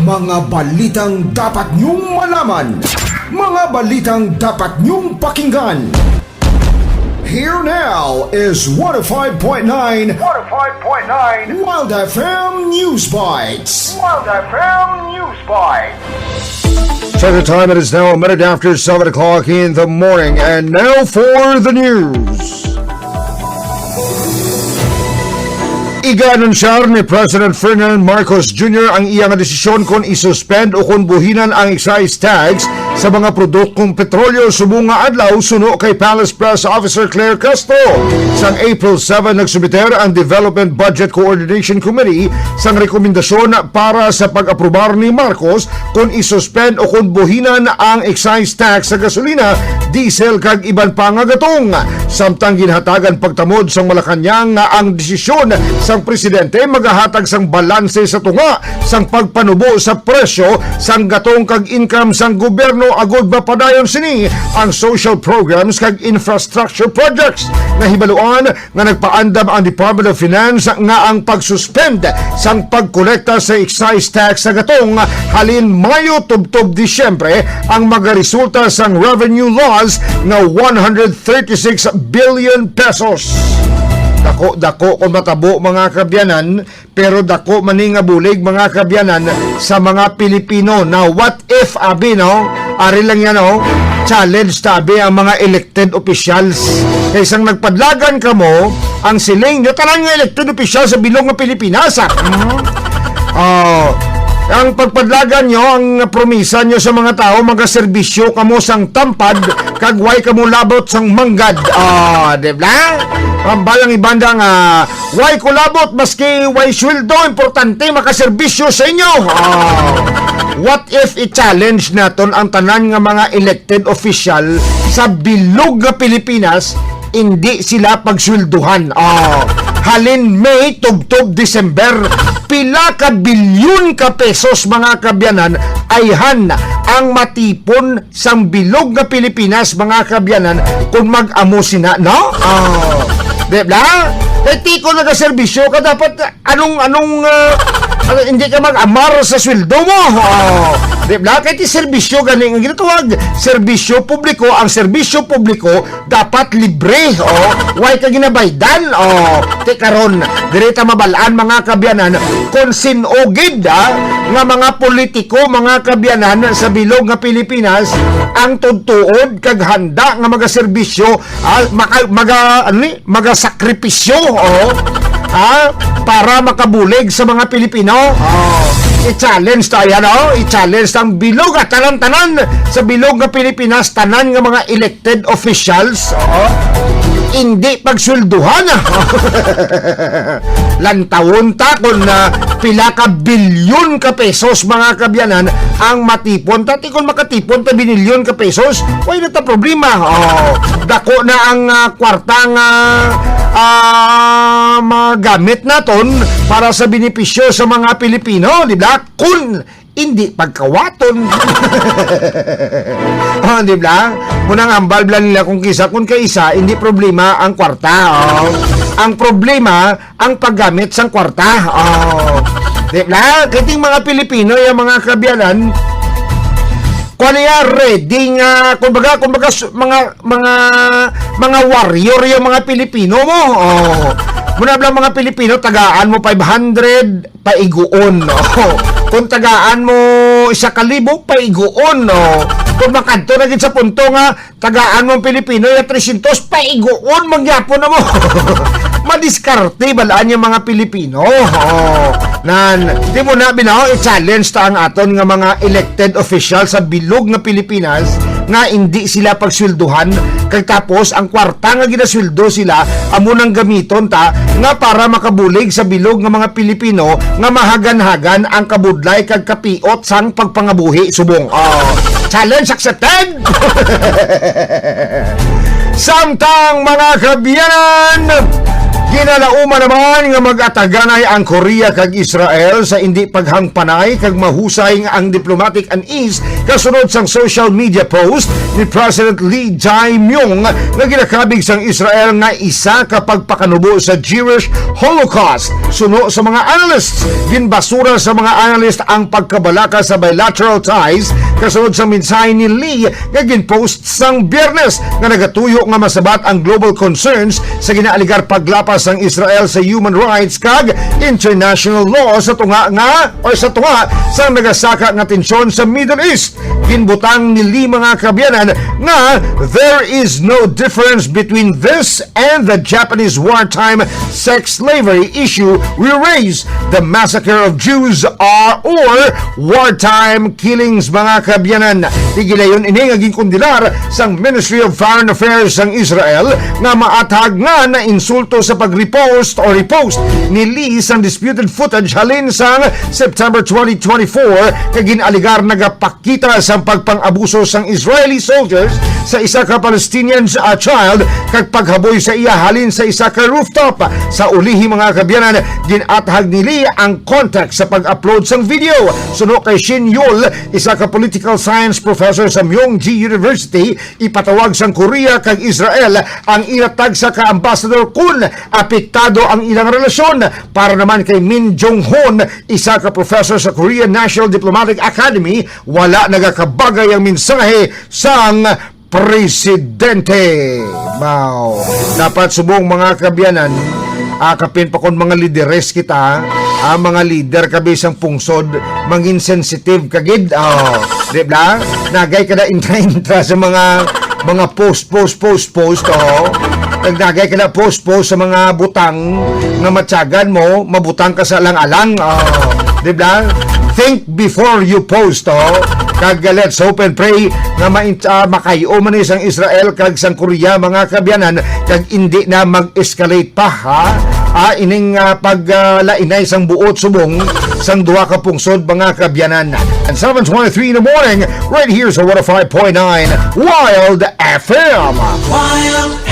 Mga balitang dapat niyong malaman. Mga balitang dapat niyong pakinggan. Here now is 105.9 Wild FM News Bites. Wild FM News Bites. Center time, it is now a minute after 7 o'clock in the morning. And now for the news. Iga-anunsar ni President Ferdinand Marcos Jr. ang iyang desisyon kung isuspend o kung buhinan ang excise tax sa mga produktong petrolyo subunga adlaw suno kay Palace Press Officer Claire Castro. Sang April 7 nagsubiter ang Development Budget Coordination Committee sang rekomendasyon para sa pag-aprobar ni Marcos kung isuspend o kung buhinan ang excise tax sa gasolina, diesel kag iban pa nga gatong. Samtang ginhatagan pagtamod sang Malacañang nga ang desisyon sang presidente magahatag sang balanse sa tunga sang pagpanubo sa presyo sang gatong kag income sang gobyerno agud mapadayon sini ang social programs kag infrastructure projects. Nahibaluan nga nagpaandam ang Department of Finance nga ang pagsuspend sang pagkolekta sa excise tax sa gatong halin Mayo tubtob Disyembre ang magaresulta sang revenue loss nga 136 billion pesos. Dako kung matabo mga kabyanan, pero dako maninga bulig mga kabyanan sa mga Pilipino. Now what if abi no? Ari lang yan no? Challenge tabi ang mga elected officials. Kaysang nagpadlagan ka mo, ang siling nyo talang nga elected officials sa bilog ng Pilipinas. Ang pagpadlagan nyo, ang promisa nyo sa mga tao, magaserbisyo kamo sang tampad, kagway kamo labot sang manggad. Diba? Ang balang ibanda nga, way kulabot, maski way sweldo, importante makaserbisyo sa inyo. What if i-challenge naton ang tanan nga mga elected official sa bilog nga Pilipinas, hindi sila pagswelduhan. Halin May, tubtob December, pila ka bilyon ka pesos mga kabyanan ayhan ang matipon sang bilog nga Pilipinas mga kabyanan kung mag-amo sina, no? Diba? Tiko na ka-serbisyo ka dapat hindi ka mag-amar sa sweldo mo. Diba? Kahit serbisyo ganing ang ginatawag serbisyo publiko. Ang serbisyo publiko dapat libre. Why ka ginabaydan? Tikaron, direta mabalaan mga kabyanan kung sinugid nga mga politiko, mga kabyanan sa bilog nga Pilipinas ang tudtuod kag handa nga magaserbisyo, magasakripisyo para makabulig sa mga Pilipino. I-challenge tayo, no? I-challenge ang bilog at tanan-tanan sa bilog nga Pilipinas, tanan nga mga elected officials. Hindi pagswelduhan. Lantawon ta kung pila ka bilyon ka pesos mga kabyanan ang matipon. Tati kung makatipon ta binilyon ka pesos, why na ta problema. Dako na ang kwartang magamit naton para sa benepisyo sa mga Pilipino, di ba? Kung hindi pagkawaton. Di ba? Munang ambal blan nila kung kisa, kung kaisa, hindi problema ang kwarta. Ang problema, ang paggamit sang kwarta. Di ba? Kiting mga Pilipino, yung mga kabyanan, kung niya ready nga, kumbaga mga warrior yung mga Pilipino mo. Muna lang mga Pilipino, tagaan mo 500, paiguon. Kung tagaan mo 1,000, paiguon. Kung makanto na din sa punto nga, tagaan mo Pilipino, yung 300, paiguon, magyapon na mo. Madiskarte, balaan yung mga Pilipino. Di mo na binaw, i-challenge ta ang aton nga mga elected officials sa bilog nga Pilipinas nga hindi sila pagswelduhan kag tapos ang kwarta nga ginasweldo sila amo nang gamiton ta nga para makabulig sa bilog nga mga Pilipino nga mahagan-hagan ang kabudlay kag kapiot sang pagpangabuhi subong. Challenge accepted. Samtang mga kabyanan, Ginalauma naman nga mag-ataganay ang Korea kag Israel sa hindi paghangpanay kag mahusay nga ang diplomatic unease kasunod sang social media post ni President Lee Jae-myung nga ginakabig sang Israel nga isa ka pagpakanubo sa Jewish Holocaust. Suno sa mga analysts, ginbasura sa mga analyst ang pagkabalaka sa bilateral ties kasunod sa mensahe ni Lee nga ginpost sang Biyernes nga nagatuyo nga masabat ang global concerns sa ginaaligar paglapas ng Israel sa human rights kag international law sa tunga sa nagasaka nga tensyon sa Middle East. Ginbutang ni Lee mga kabyanan nga there is no difference between this and the Japanese wartime sex slavery issue we raise. The massacre of Jews or wartime killings mga kabyanan. Tigilayon ini nga ginkundilar sang Ministry of Foreign Affairs sang Israel nga maatag nga na insulto sa pag-repost ni Lee sang disputed footage halin sang September 2024 kag ginaligar nagapakita sang pagpang-abuso sang Israeli soldiers sa isa ka Palestinian child kag paghaboy sa iya halin sa isa ka rooftop. Sa ulihi mga kabyanan, ginatahag ni Lee ang context sa pag-upload sang video. Suno kay Shin Yul, isa ka political science professor sa Myongji University, ipatawag sang Korea kag Israel ang iratag sa ka-ambassador kun apektado ang ilang relasyon. Para naman kay Min Jong-hoon, isa ka professor sa Korean National Diplomatic Academy, wala nagakabagay ang mensahe sang presidente. Wow. Dapat subong mga kabyanan, akapin pa kon mga lideres kita, mga leader kabi sang pungsod, mangin sensitive kagid. Di ba? Nagay kada intra sa mga post. Nagnagay ka na post sa mga butang nga matyagan mo, mabutang ka sa alang-alang. Di ba? Think before you post. Kag let's hope and pray nga makayo man isang Israel kag sang Korea mga kabyanan kag hindi na mag-escalate pa ining paglainay sang buot subong sang duha ka pungsod mga kabyanan. And 7:23 in the morning right here sa 105.9 Wild FM. Wild